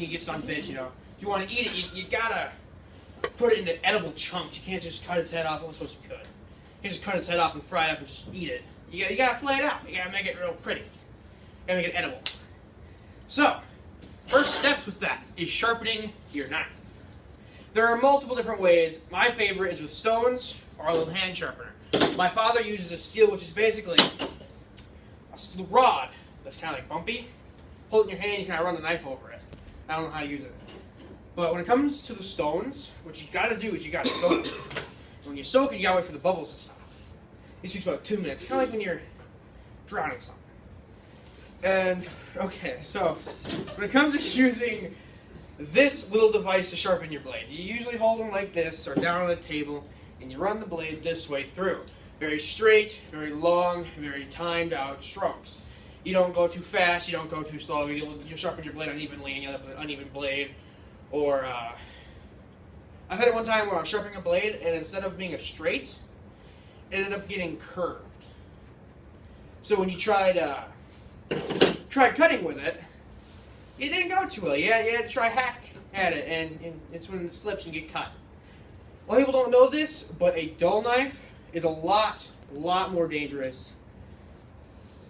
you get some fish, you know, if you want to eat it, you gotta put it into edible chunks. You can't just cut its head off. I suppose you could. You can just cut its head off and fry it up and just eat it. You gotta flay it out. You gotta make it real pretty. You gotta make it edible. So, first steps with that is sharpening your knife. There are multiple different ways. My favorite is with stones or a little hand sharpener. My father uses a steel, which is basically a rod that's kind of like bumpy. Hold it in your hand, you kind of run the knife over it. I don't know how to use it. But when it comes to the stones, what you gotta do is you gotta soak it. When you soak it, you gotta wait for the bubbles to stop. It takes about 2 minutes, kind of like when you're drowning something. And, okay, so when it comes to using this little device to sharpen your blade, you usually hold them like this or down on the table, and you run the blade this way through. Very straight, very long, very timed out strokes. You don't go too fast, you don't go too slow. You'll sharpen your blade unevenly and you'll have an uneven blade. Or, I've had it one time where I was sharpening a blade and instead of being a straight, it ended up getting curved. So when you tried cutting with it, it didn't go too well. You had to try hack at it, and it's when it slips and you get cut. A lot of people don't know this, but a dull knife is a lot more dangerous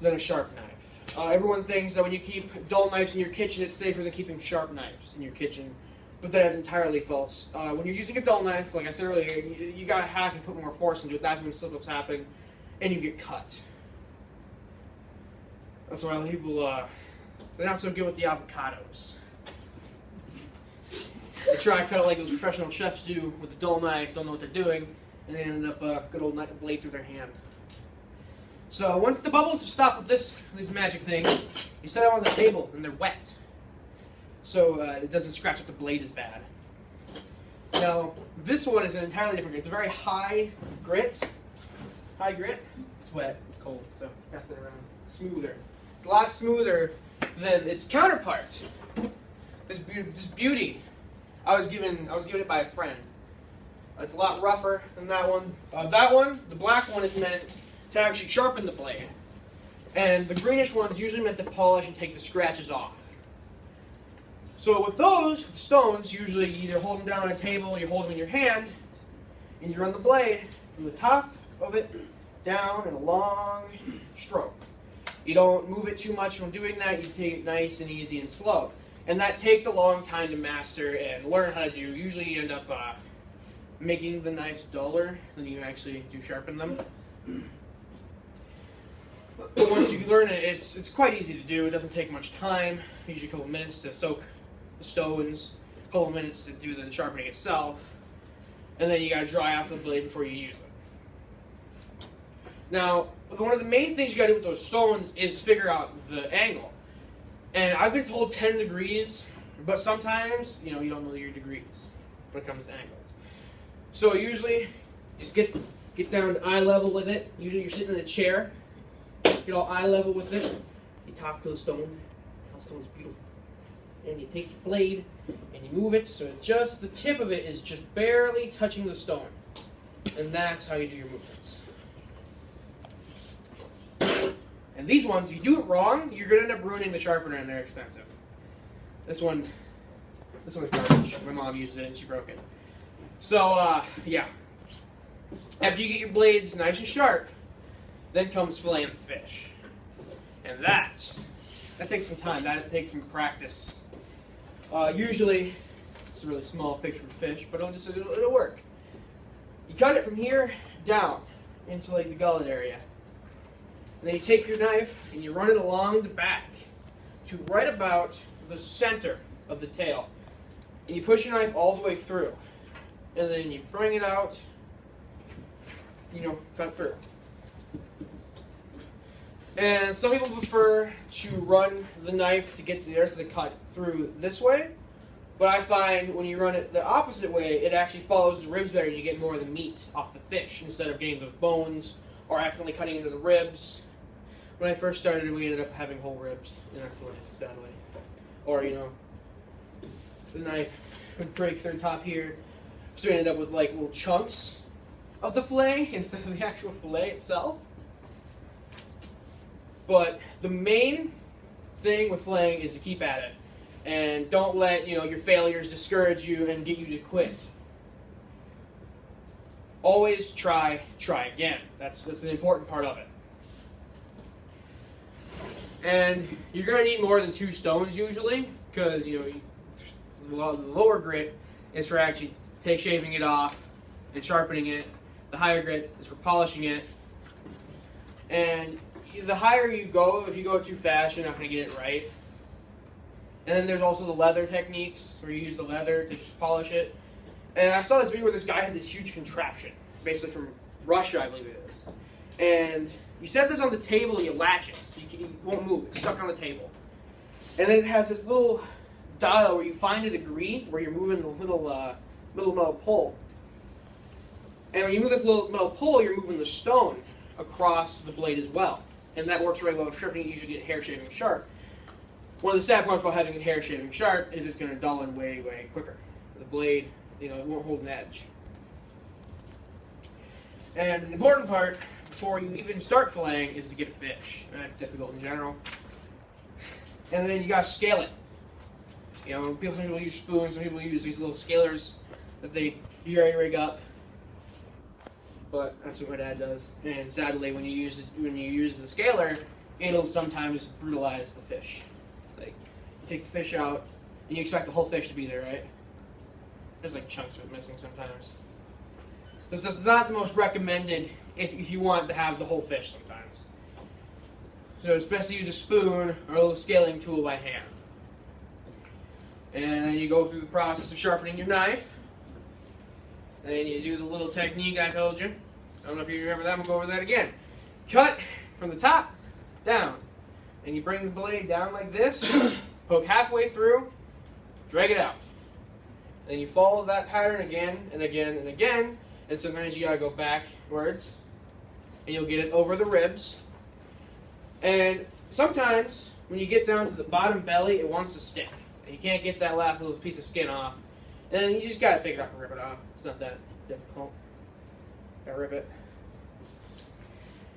than a sharp knife. Everyone thinks that when you keep dull knives in your kitchen, it's safer than keeping sharp knives in your kitchen, but that is entirely false. When you're using a dull knife, like I said earlier, you gotta hack and put more force into it. That's when slip-ups happen, and you get cut. That's why people, they're not so good with the avocados. They try to cut it like those professional chefs do with a dull knife, don't know what they're doing, and they end up a good old blade through their hand. So once the bubbles have stopped with these magic things, you set them on the table and they're wet. So it doesn't scratch up the blade as bad. Now, this one is an entirely different grit. It's a very high grit. High grit. It's wet, it's cold, so pass it around. Smoother. It's a lot smoother than its counterpart. This beauty. I was given it by a friend. It's a lot rougher than that one. That one, the black one, is meant to actually sharpen the blade. And the greenish one is usually meant to polish and take the scratches off. So with those, with stones, usually you either hold them down on a table, or you hold them in your hand, and you run the blade from the top of it down in a long stroke. You don't move it too much when doing that. You take it nice and easy and slow. And that takes a long time to master and learn how to do. Usually you end up making the knives duller than you actually do sharpen them. But once you learn it, it's quite easy to do. It doesn't take much time. Usually a couple minutes to soak the stones, a couple minutes to do the sharpening itself, and then you gotta dry off the blade before you use it. Now, one of the main things you gotta do with those stones is figure out the angle. And I've been told 10 degrees, but sometimes, you don't know your degrees when it comes to angles. So usually, just get down to eye level with it. Usually you're sitting in a chair, get all eye level with it. You talk to the stone. The stone's beautiful. And you take your blade and you move it so just the tip of it is just barely touching the stone. And that's how you do your movements. And these ones, if you do it wrong, you're going to end up ruining the sharpener and they're expensive. This one is garbage. My mom used it and she broke it. So, yeah. After you get your blades nice and sharp, then comes filleting the fish. And that takes some time. That takes some practice. Usually, it's a really small picture of fish, but it'll work. You cut it from here down into like the gullet area. And then you take your knife and you run it along the back to right about the center of the tail. And you push your knife all the way through. And then you bring it out, cut through. And some people prefer to run the knife to get the rest of the cut through this way. But I find when you run it the opposite way, it actually follows the ribs better and you get more of the meat off the fish instead of getting those bones or accidentally cutting into the ribs. When I first started, we ended up having whole ribs in our fillets, sadly. Or, the knife would break through the top here. So we ended up with like little chunks of the fillet instead of the actual fillet itself. But the main thing with filleting is to keep at it. And don't let your failures discourage you and get you to quit. Always try again. That's an important part of it. And you're going to need more than 2 stones usually, because the lower grit is for actually shaving it off and sharpening it. The higher grit is for polishing it. And the higher you go, if you go too fast, you're not going to get it right. And then there's also the leather techniques, where you use the leather to just polish it. And I saw this video where this guy had this huge contraption, basically from Russia, I believe it is. And you set this on the table and you latch it, so you won't move. It's stuck on the table. And then it has this little dial where you find a degree where you're moving the little metal pole. And when you move this little metal pole, you're moving the stone across the blade as well. And that works really well with sharpening. You usually get hair shaving sharp. One of the sad parts about having a hair shaving sharp is it's going to dull in way, way quicker. The blade, it won't hold an edge. And the important part, before you even start filleting, is to get a fish. And that's difficult in general. And then you got to scale it. People use spoons, some people use these little scalers that they jerry rig up. But that's what my dad does. And sadly, when you use the scaler, it'll sometimes brutalize the fish. Like, you take the fish out, and you expect the whole fish to be there, right? There's like chunks of it missing sometimes. This is not the most recommended if you want to have the whole fish sometimes. So it's best to use a spoon or a little scaling tool by hand. And then you go through the process of sharpening your knife. And then you do the little technique I told you. I don't know if you remember that. I'm going to go over that again. Cut from the top down. And you bring the blade down like this, poke halfway through, drag it out. Then you follow that pattern again and again and again. And sometimes you got to go backwards. And you'll get it over the ribs. And sometimes, when you get down to the bottom belly, it wants to stick. And you can't get that last little piece of skin off. And then you just got to pick it up and rip it off. It's not that difficult. Got to rip it.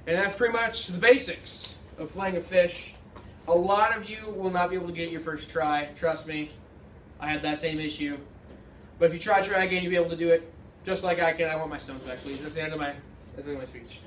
And that's pretty much the basics of filleting a fish. A lot of you will not be able to get it your first try. Trust me. I had that same issue. But if you try again, you'll be able to do it just like I can. I want my stones back, please. That's the end of my speech.